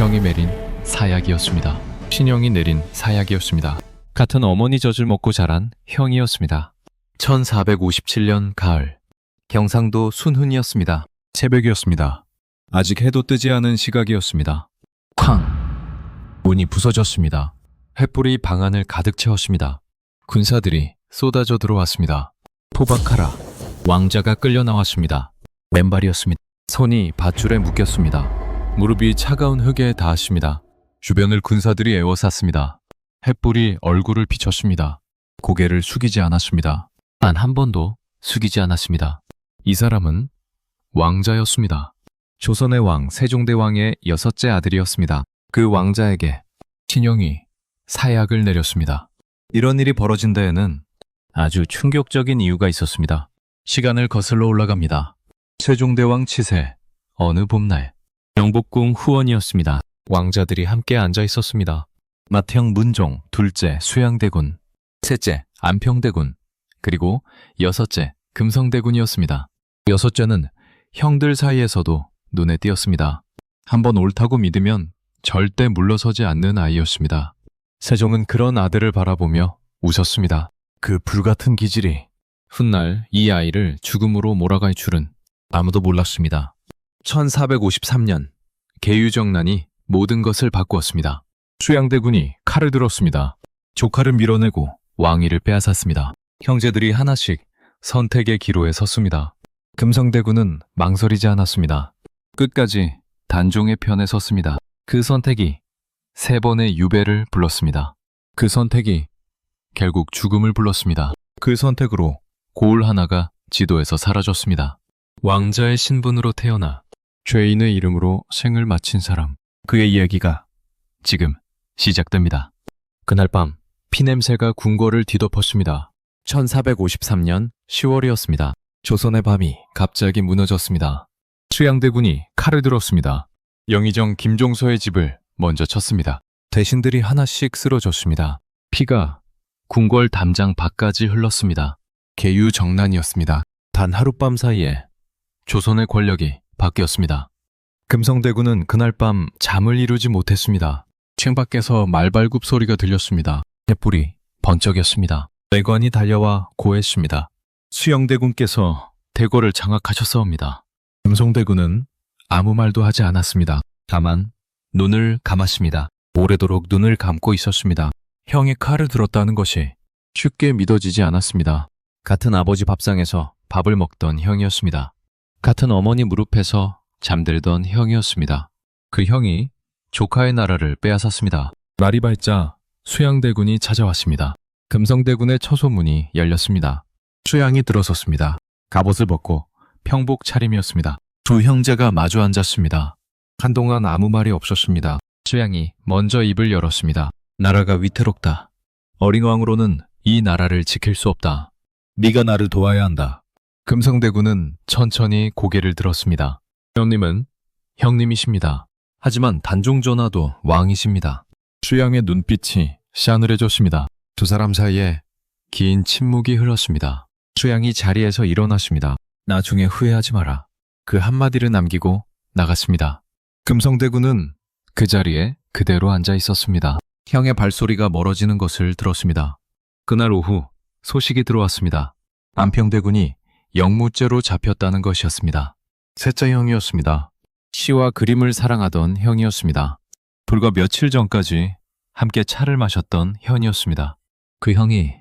형이 내린 사약이었습니다. 친형이 내린 사약이었습니다. 같은 어머니 젖을 먹고 자란 형이었습니다. 1457년 가을, 경상도 순훈이었습니다. 새벽이었습니다. 아직 해도 뜨지 않은 시각이었습니다. 쾅! 문이 부서졌습니다. 횃불이 방 안을 가득 채웠습니다. 군사들이 쏟아져 들어왔습니다. 포박하라. 왕자가 끌려 나왔습니다. 맨발이었습니다. 손이 밧줄에 묶였습니다. 무릎이 차가운 흙에 닿았습니다. 주변을 군사들이 에워쌌습니다. 횃불이 얼굴을 비췄습니다. 고개를 숙이지 않았습니다. 단 한 번도 숙이지 않았습니다. 이 사람은 왕자였습니다. 조선의 왕 세종대왕의 6째 아들이었습니다. 그 왕자에게 친형이 사약을 내렸습니다. 이런 일이 벌어진 데에는 아주 충격적인 이유가 있었습니다. 시간을 거슬러 올라갑니다. 세종대왕 치세 어느 봄날, 영복궁 후원이었습니다. 왕자들이 함께 앉아 있었습니다. 맏형 문종, 둘째 수양대군, 셋째 안평대군, 그리고 여섯째 금성대군이었습니다. 여섯째는 형들 사이에서도 눈에 띄었습니다. 한번 옳다고 믿으면 절대 물러서지 않는 아이였습니다. 세종은 그런 아들을 바라보며 웃었습니다. 그 불같은 기질이 훗날 이 아이를 죽음으로 몰아갈 줄은 아무도 몰랐습니다. 1453년 계유정난이 모든 것을 바꾸었습니다. 수양대군이 칼을 들었습니다. 조카를 밀어내고 왕위를 빼앗았습니다. 형제들이 하나씩 선택의 기로에 섰습니다. 금성대군은 망설이지 않았습니다. 끝까지 단종의 편에 섰습니다. 그 선택이 3번의 유배를 불렀습니다. 그 선택이 결국 죽음을 불렀습니다. 그 선택으로 고을 하나가 지도에서 사라졌습니다. 왕자의 신분으로 태어나 죄인의 이름으로 생을 마친 사람, 그의 이야기가 지금 시작됩니다. 그날 밤 피냄새가 궁궐을 뒤덮었습니다. 1453년 10월이었습니다. 조선의 밤이 갑자기 무너졌습니다. 수양대군이 칼을 들었습니다. 영의정 김종서의 집을 먼저 쳤습니다. 대신들이 하나씩 쓰러졌습니다. 피가 궁궐 담장 밖까지 흘렀습니다. 계유정난이었습니다. 단 하룻밤 사이에 조선의 권력이 바뀌었습니다. 금성대군은 그날 밤 잠을 이루지 못했습니다. 창밖에서 말발굽 소리가 들렸습니다. 횃불이 번쩍였습니다. 내관이 달려와 고했습니다. 수영대군께서 대궐을 장악하셨사옵니다. 금성대군은 아무 말도 하지 않았습니다. 다만 눈을 감았습니다. 오래도록 눈을 감고 있었습니다. 형이 칼을 들었다는 것이 쉽게 믿어지지 않았습니다. 같은 아버지 밥상에서 밥을 먹던 형이었습니다. 같은 어머니 무릎에서 잠들던 형이었습니다. 그 형이 조카의 나라를 빼앗았습니다. 날이 밝자 수양대군이 찾아왔습니다. 금성대군의 처소문이 열렸습니다. 수양이 들어섰습니다. 갑옷을 벗고 평복 차림이었습니다. 두 형제가 마주 앉았습니다. 한동안 아무 말이 없었습니다. 수양이 먼저 입을 열었습니다. 나라가 위태롭다. 어린 왕으로는 이 나라를 지킬 수 없다. 네가 나를 도와야 한다. 금성대군은 천천히 고개를 들었습니다. 형님은 형님이십니다. 하지만 단종전하도 왕이십니다. 수양의 눈빛이 싸늘해졌습니다. 두 사람 사이에 긴 침묵이 흘렀습니다. 수양이 자리에서 일어났습니다. 나중에 후회하지 마라. 그 한마디를 남기고 나갔습니다. 금성대군은 그 자리에 그대로 앉아 있었습니다. 형의 발소리가 멀어지는 것을 들었습니다. 그날 오후 소식이 들어왔습니다. 안평대군이 영무죄로 잡혔다는 것이었습니다. 셋째 형이었습니다. 시와 그림을 사랑하던 형이었습니다. 불과 며칠 전까지 함께 차를 마셨던 형이었습니다. 그 형이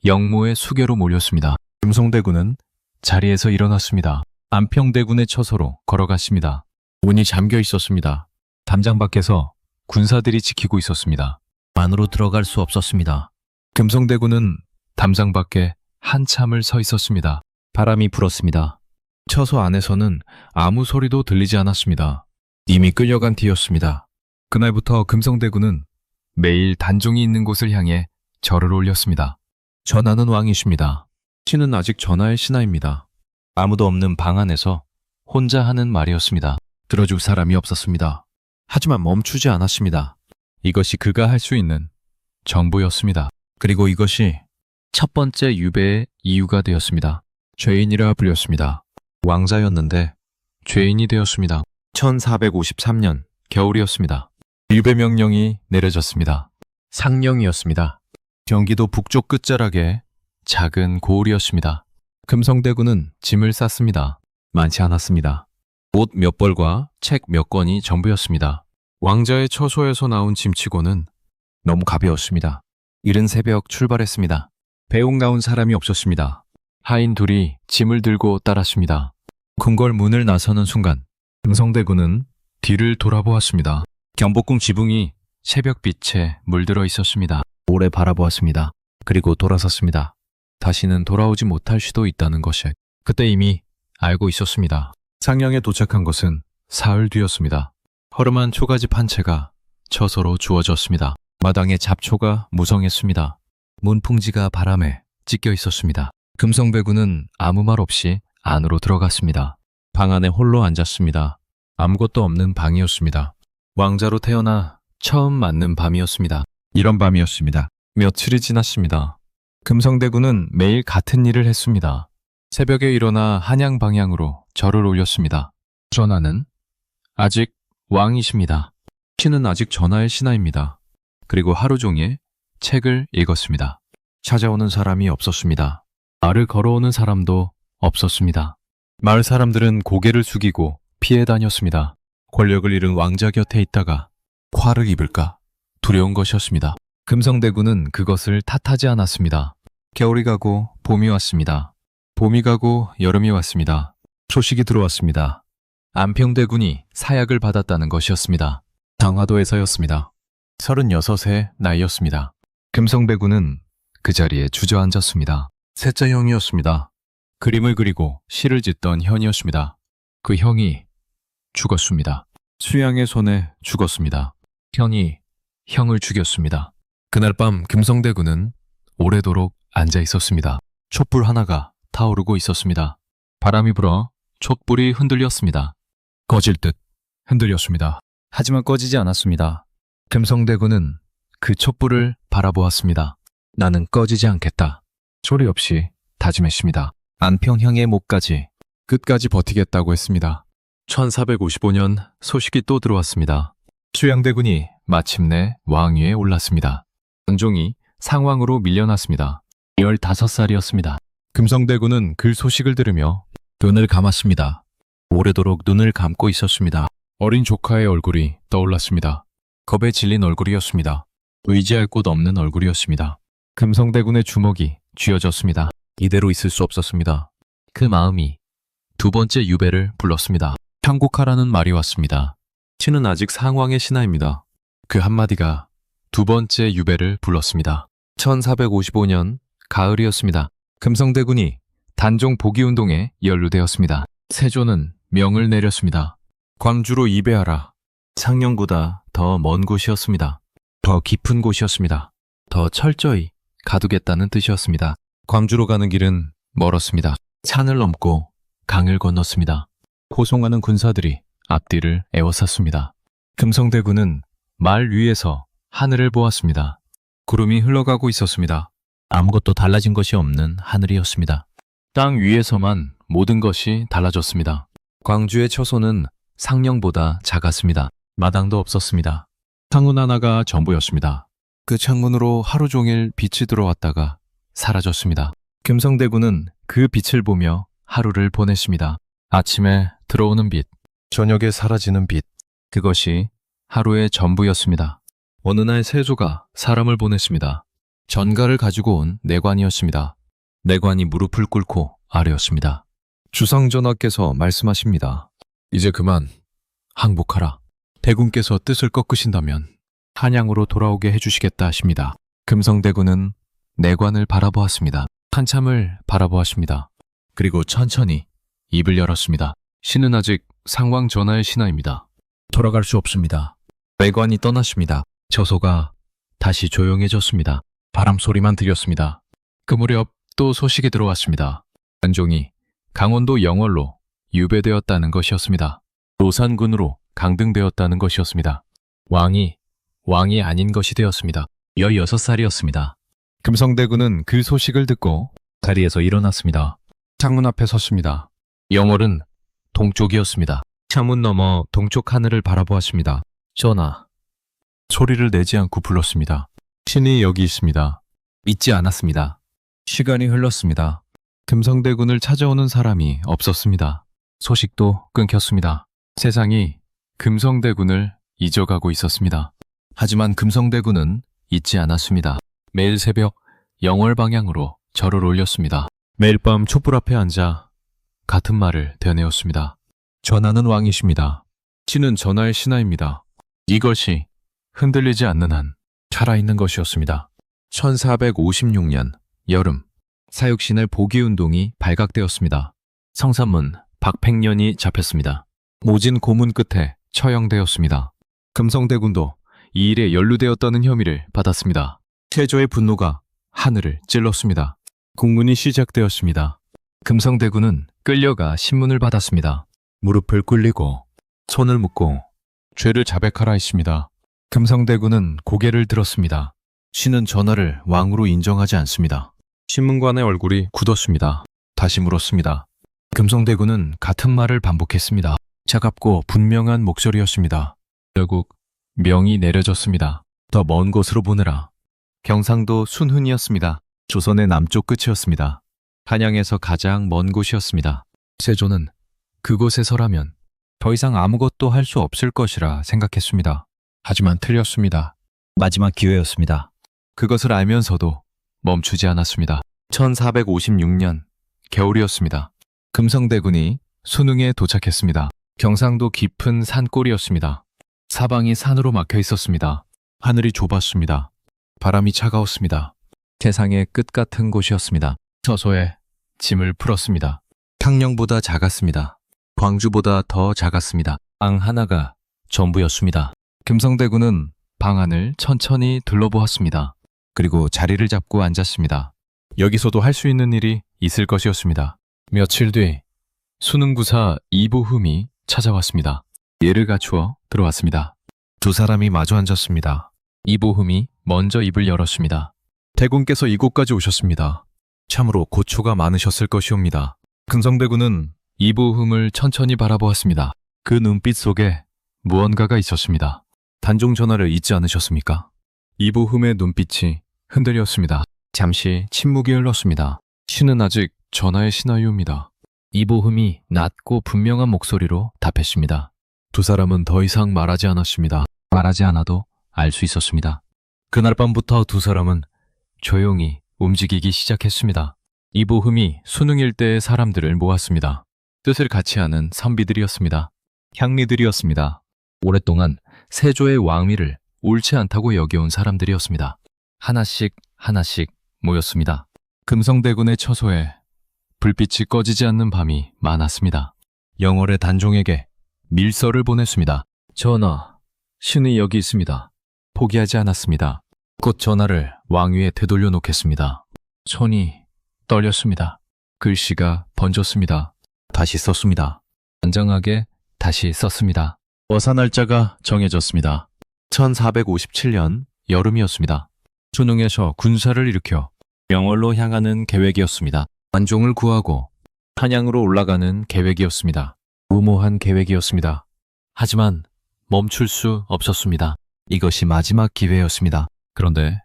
영모의 수계로 몰렸습니다. 금성대군은 자리에서 일어났습니다. 안평대군의 처소로 걸어갔습니다. 문이 잠겨 있었습니다. 담장 밖에서 군사들이 지키고 있었습니다. 안으로 들어갈 수 없었습니다. 금성대군은 담장 밖에 한참을 서 있었습니다. 바람이 불었습니다. 처소 안에서는 아무 소리도 들리지 않았습니다. 이미 끌려간 뒤였습니다. 그날부터 금성대군은 매일 단종이 있는 곳을 향해 절을 올렸습니다. 전하는 왕이십니다. 신은 아직 전하의 신하입니다. 아무도 없는 방 안에서 혼자 하는 말이었습니다. 들어줄 사람이 없었습니다. 하지만 멈추지 않았습니다. 이것이 그가 할 수 있는 전부였습니다. 그리고 이것이 첫 번째 유배의 이유가 되었습니다. 죄인이라 불렸습니다. 왕자였는데 죄인이 되었습니다. 1453년 겨울이었습니다. 일배 명령이 내려졌습니다. 상령이었습니다. 경기도 북쪽 끝자락에 작은 고을이었습니다. 금성대군은 짐을 쌌습니다. 많지 않았습니다. 옷 몇 벌과 책 몇 권이 전부였습니다. 왕자의 처소에서 나온 짐치고는 너무 가벼웠습니다. 이른 새벽 출발했습니다. 배웅 나온 사람이 없었습니다. 하인 둘이 짐을 들고 따랐습니다. 궁궐 문을 나서는 순간 금성대군은 뒤를 돌아보았습니다. 경복궁 지붕이 새벽빛에 물들어 있었습니다. 오래 바라보았습니다. 그리고 돌아섰습니다. 다시는 돌아오지 못할 수도 있다는 것을 그때 이미 알고 있었습니다. 상령에 도착한 것은 사흘 뒤였습니다. 허름한 초가집 한 채가 처소로 주어졌습니다. 마당에 잡초가 무성했습니다. 문풍지가 바람에 찢겨 있었습니다. 금성배군은 아무 말 없이 안으로 들어갔습니다. 방 안에 홀로 앉았습니다. 아무것도 없는 방이었습니다. 왕자로 태어나 처음 맞는 밤이었습니다. 이런 밤이었습니다. 며칠이 지났습니다. 금성대군은 매일 같은 일을 했습니다. 새벽에 일어나 한양 방향으로 절을 올렸습니다. 전하는 아직 왕이십니다. 신은 아직 전하의 신하입니다. 그리고 하루 종일 책을 읽었습니다. 찾아오는 사람이 없었습니다. 말을 걸어오는 사람도 없었습니다. 마을 사람들은 고개를 숙이고 피해 다녔습니다. 권력을 잃은 왕자 곁에 있다가 화를 입을까 두려운 것이었습니다. 금성대군은 그것을 탓하지 않았습니다. 겨울이 가고 봄이 왔습니다. 봄이 가고 여름이 왔습니다. 소식이 들어왔습니다. 안평대군이 사약을 받았다는 것이었습니다. 당화도에서였습니다. 36의 나이였습니다. 금성대군은 그 자리에 주저앉았습니다. 셋째 형이었습니다. 그림을 그리고 시를 짓던 현이었습니다. 그 형이 죽었습니다. 수양의 손에 죽었습니다. 현이 형을 죽였습니다. 그날 밤 금성대군은 오래도록 앉아 있었습니다. 촛불 하나가 타오르고 있었습니다. 바람이 불어 촛불이 흔들렸습니다. 꺼질 듯 흔들렸습니다. 하지만 꺼지지 않았습니다. 금성대군은 그 촛불을 바라보았습니다. 나는 꺼지지 않겠다. 소리 없이 다짐했습니다. 안평형의 목까지 끝까지 버티겠다고 했습니다. 1455년 소식이 또 들어왔습니다. 수양대군이 마침내 왕위에 올랐습니다. 원종이 상왕으로 밀려났습니다. 15살이었습니다. 금성대군은 그 소식을 들으며 눈을 감았습니다. 오래도록 눈을 감고 있었습니다. 어린 조카의 얼굴이 떠올랐습니다. 겁에 질린 얼굴이었습니다. 의지할 곳 없는 얼굴이었습니다. 금성대군의 주먹이 쥐어졌습니다. 이대로 있을 수 없었습니다. 그 마음이 두 번째 유배를 불렀습니다. 창국하라는 말이 왔습니다. 신은 아직 상왕의 신하입니다. 그 한마디가 두 번째 유배를 불렀습니다. 1455년 가을이었습니다. 금성대군이 단종 복위운동에 연루되었습니다. 세조는 명을 내렸습니다. 광주로 이배하라. 상령보다 더 먼 곳이었습니다. 더 깊은 곳이었습니다. 더 철저히 가두겠다는 뜻이었습니다. 광주로 가는 길은 멀었습니다. 산을 넘고 강을 건넜습니다. 호송하는 군사들이 앞뒤를 에워쌌습니다. 금성대군은 말 위에서 하늘을 보았습니다. 구름이 흘러가고 있었습니다. 아무것도 달라진 것이 없는 하늘이었습니다. 땅 위에서만 모든 것이 달라졌습니다. 광주의 처소는 상령보다 작았습니다. 마당도 없었습니다. 창문 하나가 전부였습니다. 그 창문으로 하루 종일 빛이 들어왔다가 사라졌습니다. 금성대군은 그 빛을 보며 하루를 보냈습니다. 아침에 들어오는 빛, 저녁에 사라지는 빛, 그것이 하루의 전부였습니다. 어느 날 세조가 사람을 보냈습니다. 전가를 가지고 온 내관이었습니다. 내관이 무릎을 꿇고 아뢰었습니다. 주상전하께서 말씀하십니다. 이제 그만 항복하라. 대군께서 뜻을 꺾으신다면 한양으로 돌아오게 해주시겠다 하십니다. 금성대군은 내관을 바라보았습니다. 한참을 바라보았습니다. 그리고 천천히 입을 열었습니다. 신은 아직 상왕 전하의 신하입니다. 돌아갈 수 없습니다. 내관이 떠났습니다. 처소가 다시 조용해졌습니다. 바람소리만 들렸습니다. 그 무렵 또 소식이 들어왔습니다. 단종이 강원도 영월로 유배되었다는 것이었습니다. 노산군으로 강등되었다는 것이었습니다. 왕이 아닌 것이 되었습니다. 16살이었습니다. 금성대군은 그 소식을 듣고 자리에서 일어났습니다. 창문 앞에 섰습니다. 영월은 동쪽이었습니다. 창문 너머 동쪽 하늘을 바라보았습니다. 전하. 소리를 내지 않고 불렀습니다. 신이 여기 있습니다. 믿지 않았습니다. 시간이 흘렀습니다. 금성대군을 찾아오는 사람이 없었습니다. 소식도 끊겼습니다. 세상이 금성대군을 잊어가고 있었습니다. 하지만 금성대군은 잊지 않았습니다. 매일 새벽 영월 방향으로 절을 올렸습니다. 매일 밤 촛불 앞에 앉아 같은 말을 되뇌었습니다. 전하는 왕이십니다. 신은 전하의 신하입니다. 이것이 흔들리지 않는 한 살아있는 것이었습니다. 1456년 여름, 사육신을 보기운동이 발각되었습니다. 성산문 박팽년이 잡혔습니다. 모진 고문 끝에 처형되었습니다. 금성대군도 이 일에 연루되었다는 혐의를 받았습니다. 태조의 분노가 하늘을 찔렀습니다. 국문이 시작되었습니다. 금성대군은 끌려가 신문을 받았습니다. 무릎을 꿇리고 손을 묶고 죄를 자백하라 했습니다. 금성대군은 고개를 들었습니다. 신은 전하를 왕으로 인정하지 않습니다. 신문관의 얼굴이 굳었습니다. 다시 물었습니다. 금성대군은 같은 말을 반복했습니다. 차갑고 분명한 목소리였습니다. 결국 명이 내려졌습니다. 더 먼 곳으로 보내라. 경상도 순훈이었습니다. 조선의 남쪽 끝이었습니다. 한양에서 가장 먼 곳이었습니다. 세조는 그곳에서라면 더 이상 아무것도 할 수 없을 것이라 생각했습니다. 하지만 틀렸습니다. 마지막 기회였습니다. 그것을 알면서도 멈추지 않았습니다. 1456년 겨울이었습니다. 금성대군이 순흥에 도착했습니다. 경상도 깊은 산골이었습니다. 사방이 산으로 막혀 있었습니다. 하늘이 좁았습니다. 바람이 차가웠습니다. 세상의 끝 같은 곳이었습니다. 서서히 짐을 풀었습니다. 탕령보다 작았습니다. 광주보다 더 작았습니다. 방 하나가 전부였습니다. 금성대군은 방 안을 천천히 둘러보았습니다. 그리고 자리를 잡고 앉았습니다. 여기서도 할 수 있는 일이 있을 것이었습니다. 며칠 뒤 순흥구사 이보흠이 찾아왔습니다. 예를 갖추어 들어왔습니다. 두 사람이 마주 앉았습니다. 이보흠이 먼저 입을 열었습니다. 대군께서 이곳까지 오셨습니다. 참으로 고초가 많으셨을 것이옵니다. 금성대군은 이보흠을 천천히 바라보았습니다. 그 눈빛 속에 무언가가 있었습니다. 단종 전하를 잊지 않으셨습니까? 이보흠의 눈빛이 흔들렸습니다. 잠시 침묵이 흘렀습니다. 신은 아직 전하의 신하이옵니다. 이보흠이 낮고 분명한 목소리로 답했습니다. 두 사람은 더 이상 말하지 않았습니다. 말하지 않아도 알 수 있었습니다. 그날 밤부터 두 사람은 조용히 움직이기 시작했습니다. 이보흠이 순흥 일대의 사람들을 모았습니다. 뜻을 같이 하는 선비들이었습니다. 향리들이었습니다. 오랫동안 세조의 왕위를 옳지 않다고 여겨온 사람들이었습니다. 하나씩 하나씩 모였습니다. 금성대군의 처소에 불빛이 꺼지지 않는 밤이 많았습니다. 영월의 단종에게 밀서를 보냈습니다. 전하, 신이 여기 있습니다. 포기하지 않았습니다. 곧 전하를 왕위에 되돌려 놓겠습니다. 손이 떨렸습니다. 글씨가 번졌습니다. 다시 썼습니다. 단정하게 다시 썼습니다. 어사 날짜가 정해졌습니다. 1457년 여름이었습니다. 순흥에서 군사를 일으켜 영월로 향하는 계획이었습니다. 관종을 구하고 한양으로 올라가는 계획이었습니다. 무모한 계획이었습니다. 하지만 멈출 수 없었습니다. 이것이 마지막 기회였습니다. 그런데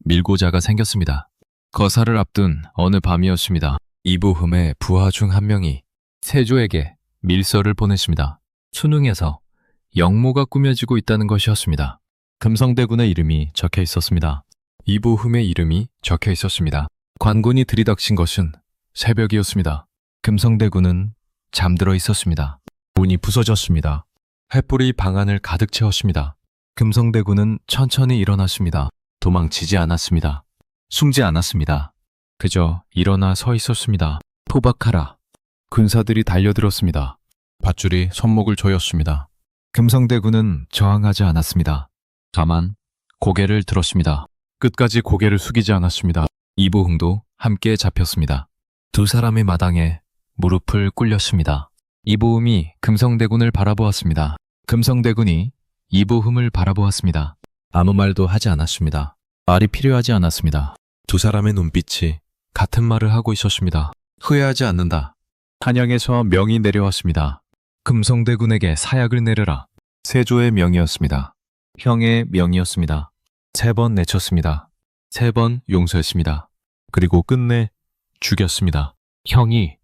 밀고자가 생겼습니다. 거사를 앞둔 어느 밤이었습니다. 이보흠의 부하 중 한 명이 세조에게 밀서를 보냈습니다. 순흥에서 영모가 꾸며지고 있다는 것이었습니다. 금성대군의 이름이 적혀 있었습니다. 이보흠의 이름이 적혀 있었습니다. 관군이 들이닥친 것은 새벽이었습니다. 금성대군은 잠들어 있었습니다. 문이 부서졌습니다. 횃불이 방 안을 가득 채웠습니다. 금성대군은 천천히 일어났습니다. 도망치지 않았습니다. 숨지 않았습니다. 그저 일어나 서 있었습니다. 포박하라. 군사들이 달려들었습니다. 밧줄이 손목을 조였습니다. 금성대군은 저항하지 않았습니다. 다만 고개를 들었습니다. 끝까지 고개를 숙이지 않았습니다. 이보흥도 함께 잡혔습니다. 두 사람의 마당에 무릎을 꿇렸습니다. 이보흠이 금성대군을 바라보았습니다. 금성대군이 이보흠을 바라보았습니다. 아무 말도 하지 않았습니다. 말이 필요하지 않았습니다. 두 사람의 눈빛이 같은 말을 하고 있었습니다. 후회하지 않는다. 한양에서 명이 내려왔습니다. 금성대군에게 사약을 내려라. 세조의 명이었습니다. 형의 명이었습니다. 3번 내쳤습니다. 3번 용서했습니다. 그리고 끝내 죽였습니다. 형이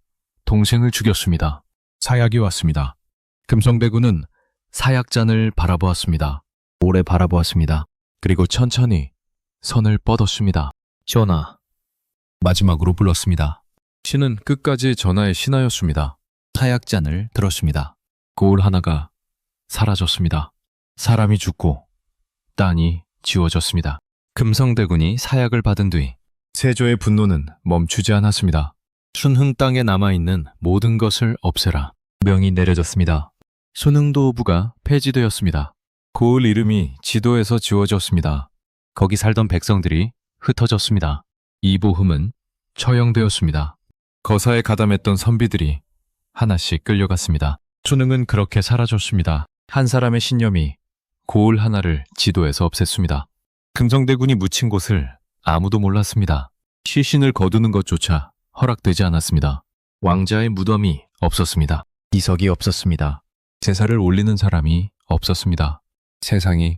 동생을 죽였습니다. 사약이 왔습니다. 금성대군은 사약잔을 바라보았습니다. 오래 바라보았습니다. 그리고 천천히 선을 뻗었습니다. 전하. 마지막으로 불렀습니다. 신은 끝까지 전하의 신하였습니다. 사약잔을 들었습니다. 고울 하나가 사라졌습니다. 사람이 죽고 땅이 지워졌습니다. 금성대군이 사약을 받은 뒤 세조의 분노는 멈추지 않았습니다. 순흥 땅에 남아있는 모든 것을 없애라. 명이 내려졌습니다. 순흥도부가 폐지되었습니다. 고을 이름이 지도에서 지워졌습니다. 거기 살던 백성들이 흩어졌습니다. 이보흠은 처형되었습니다. 거사에 가담했던 선비들이 하나씩 끌려갔습니다. 순흥은 그렇게 사라졌습니다. 한 사람의 신념이 고을 하나를 지도에서 없앴습니다. 금성대군이 묻힌 곳을 아무도 몰랐습니다. 시신을 거두는 것조차 허락되지 않았습니다. 왕자의 무덤이 없었습니다. 이석이 없었습니다. 제사를 올리는 사람이 없었습니다. 세상이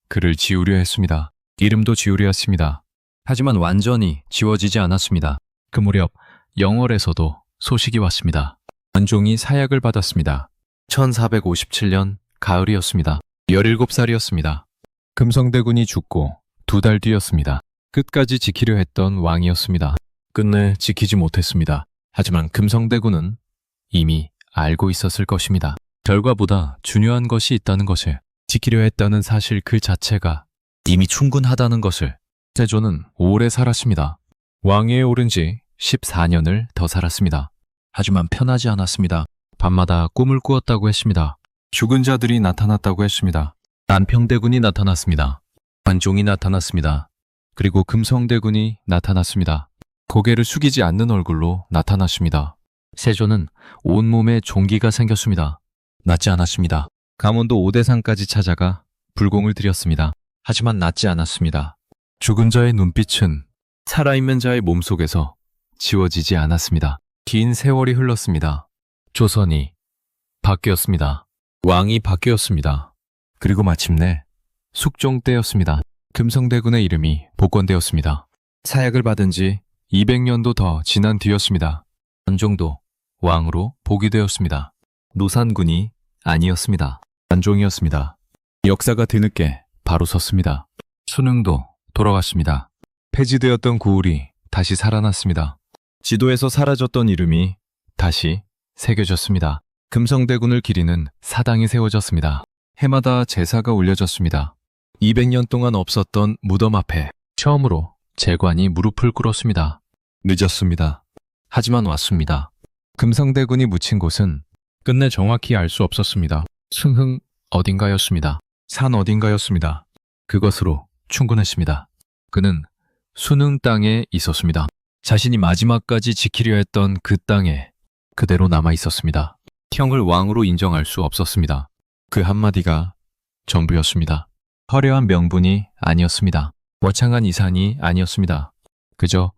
그를 지우려 했습니다. 이름도 지우려 했습니다. 하지만 완전히 지워지지 않았습니다. 그 무렵 영월에서도 소식이 왔습니다. 완종이 사약을 받았습니다. 1457년 가을이었습니다. 17살이었습니다. 금성대군이 죽고 2달 뒤였습니다. 끝까지 지키려 했던 왕이었습니다. 끝내 지키지 못했습니다. 하지만 금성대군은 이미 알고 있었을 것입니다. 결과보다 중요한 것이 있다는 것을, 지키려 했다는 사실 그 자체가 이미 충분하다는 것을. 세조는 오래 살았습니다. 왕위에 오른 지 14년을 더 살았습니다. 하지만 편하지 않았습니다. 밤마다 꿈을 꾸었다고 했습니다. 죽은 자들이 나타났다고 했습니다. 안평대군이 나타났습니다. 관종이 나타났습니다. 그리고 금성대군이 나타났습니다. 고개를 숙이지 않는 얼굴로 나타났습니다. 세조는 온몸에 종기가 생겼습니다. 낫지 않았습니다. 강원도 오대산까지 찾아가 불공을 드렸습니다. 하지만 낫지 않았습니다. 죽은 자의 눈빛은 살아있는 자의 몸속에서 지워지지 않았습니다. 긴 세월이 흘렀습니다. 조선이 바뀌었습니다. 왕이 바뀌었습니다. 그리고 마침내 숙종 때였습니다. 금성대군의 이름이 복권되었습니다. 사약을 받은 지 200년도 더 지난 뒤였습니다. 안종도 왕으로 복이 되었습니다. 노산군이 아니었습니다. 안종이었습니다. 역사가 뒤늦게 바로 섰습니다. 순흥도 돌아왔습니다. 폐지되었던 고을이 다시 살아났습니다. 지도에서 사라졌던 이름이 다시 새겨졌습니다. 금성대군을 기리는 사당이 세워졌습니다. 해마다 제사가 올려졌습니다. 200년 동안 없었던 무덤 앞에 처음으로 제관이 무릎을 꿇었습니다. 늦었습니다. 하지만 왔습니다. 금성대군이 묻힌 곳은 끝내 정확히 알 수 없었습니다. 순흥 어딘가였습니다. 산 어딘가였습니다. 그것으로 충분했습니다. 그는 순흥 땅에 있었습니다. 자신이 마지막까지 지키려 했던 그 땅에 그대로 남아 있었습니다. 형을 왕으로 인정할 수 없었습니다. 그 한마디가 전부였습니다. 화려한 명분이 아니었습니다. 거창한 이산이 아니었습니다. 그저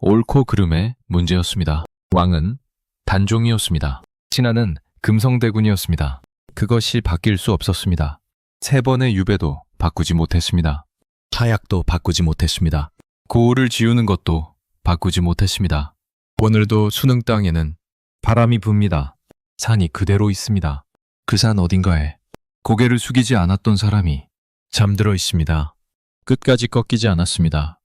옳고 그름의 문제였습니다. 왕은 단종이었습니다. 신하는 금성대군이었습니다. 그것이 바뀔 수 없었습니다. 3번의 유배도 바꾸지 못했습니다. 타약도 바꾸지 못했습니다. 고을을 지우는 것도 바꾸지 못했습니다. 오늘도 순흥 땅에는 바람이 붑니다. 산이 그대로 있습니다. 그 산 어딘가에 고개를 숙이지 않았던 사람이 잠들어 있습니다. 끝까지 꺾이지 않았습니다.